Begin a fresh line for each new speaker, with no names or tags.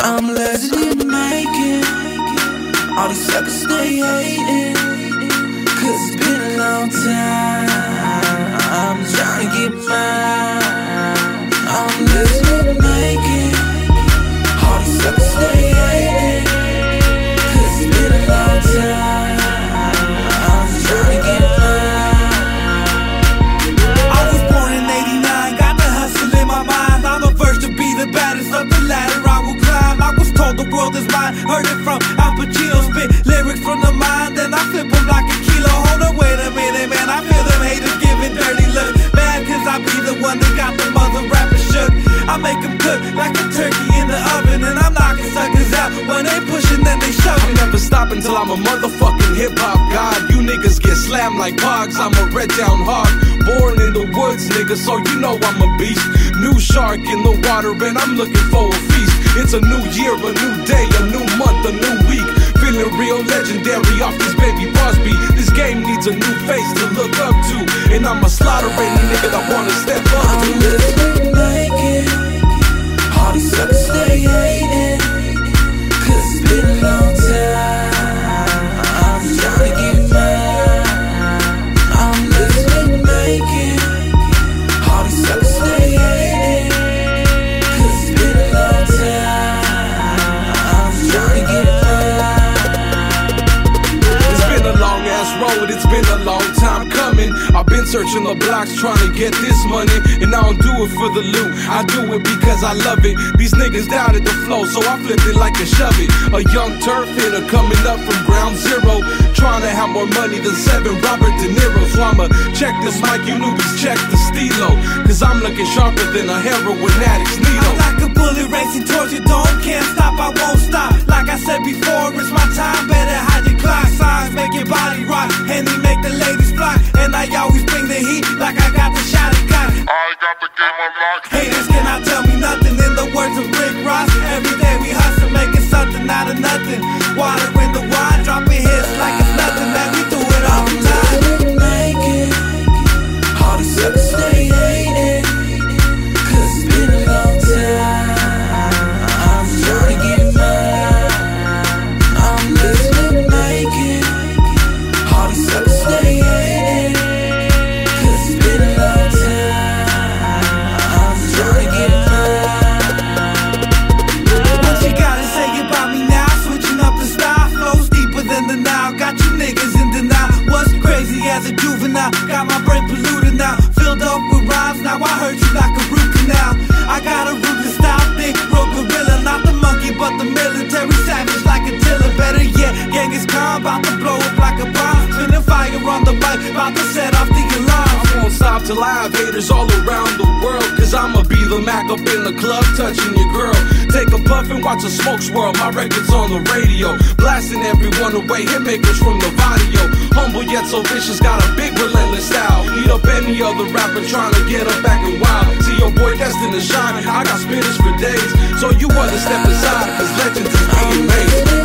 I'm legend in the making. All these suckers stay hating, cause it's been a long time. I'm trying to get mine. I'm legend in the making. All these suckers stay hating, cause it's been a long time. I'm trying to get mine.
I was born in '89, got the hustle in my mind. I'm the first to be the baddest of the ladder I will climb. I was told the world is mine, heard it from Al Pacino. Spit lyrics from the mind, then I flip them like a kilo. Hold on, wait a minute, man, I feel them haters giving dirty looks. Mad cause I be the one that got the mother rappers shook. I make them cook like a turkey in the oven, and I'm knocking suckers out. When they pushing, then they shove.
I'm never stopping till I'm a motherfucking hip-hop god. You niggas get slammed like hogs, I'm a red down hog. Born in the woods, nigga, so you know I'm a beast. New shark in the water, and I'm looking for a feast. It's a new year, a new day, a new month, a new week. Feeling real legendary off this baby boss beat. This game needs a new face to look up to, and I'ma slaughter any nigga that wanna step up to.
I'm living like it. All these suckers stay hating, cause it's been a long time. I'm trying to get mine. I'm living like it. All these suckers stay hating, cause it's been a long time. I'm trying to get mine.
It's been a long ass road, it's been a long time coming. I've been searching the blocks trying to get this money, and I don't do it for the loot, I do it because I love it. These niggas doubted the flow, so I flipped it like a shove it. A young turf hitter coming up from ground zero, trying to have more money than 7 Robert De Niro. So I'ma check this mic, you newbies check the stilo, cause I'm looking sharper than a heroin addict's needle.
I'm like a bullet racing towards you, don't can't stop, I won't stop. Like I said before, it's my time, better hide your clock. Signs make your body rock, and they make the ladies flock. And I always bring the heat, like I got the shot and got it.
I got the game unlocked.
Haters cannot tell me nothing. In the words of Rick Ross, every day we hustle, making something out of nothing. Water in the wine, dropping hits like it's nothing. Man, we do it all the time.
I'm living like it. All these suckers stay hating, cause it's been a long time. I'm trying to get mine. I'm living like it. All these suckers stay hating, cause it's been a long time. I'm trying to get mine.
What you gotta say about me now? Switching up the style, flows deeper than the Nile. Got you niggas in denial. What's crazy as a juvenile? Got my brain polluted now, filled up with rhymes. Now I hurt you like a root canal. I got a ruthless style, thick, road gorilla, not the monkey but the military savage like a tiller. Better yet, Genghis Khan, bout to blow up like a bomb. Spinning fire on the mic, bout to set off the alarm.
I won't stop till I have haters all around the world, cause I'ma be the Mac up in the club touching your girl. Take a puff and watch a smoke swirl, my record's on the radio, blasting everyone away, hitmakers from the Vadio. Humble yet so vicious, got a big relentless style. Eat up any other rapper trying to get up back and wild. See your boy destined to shine, I got spitters for days, so you wanna step aside, cause legends is being made.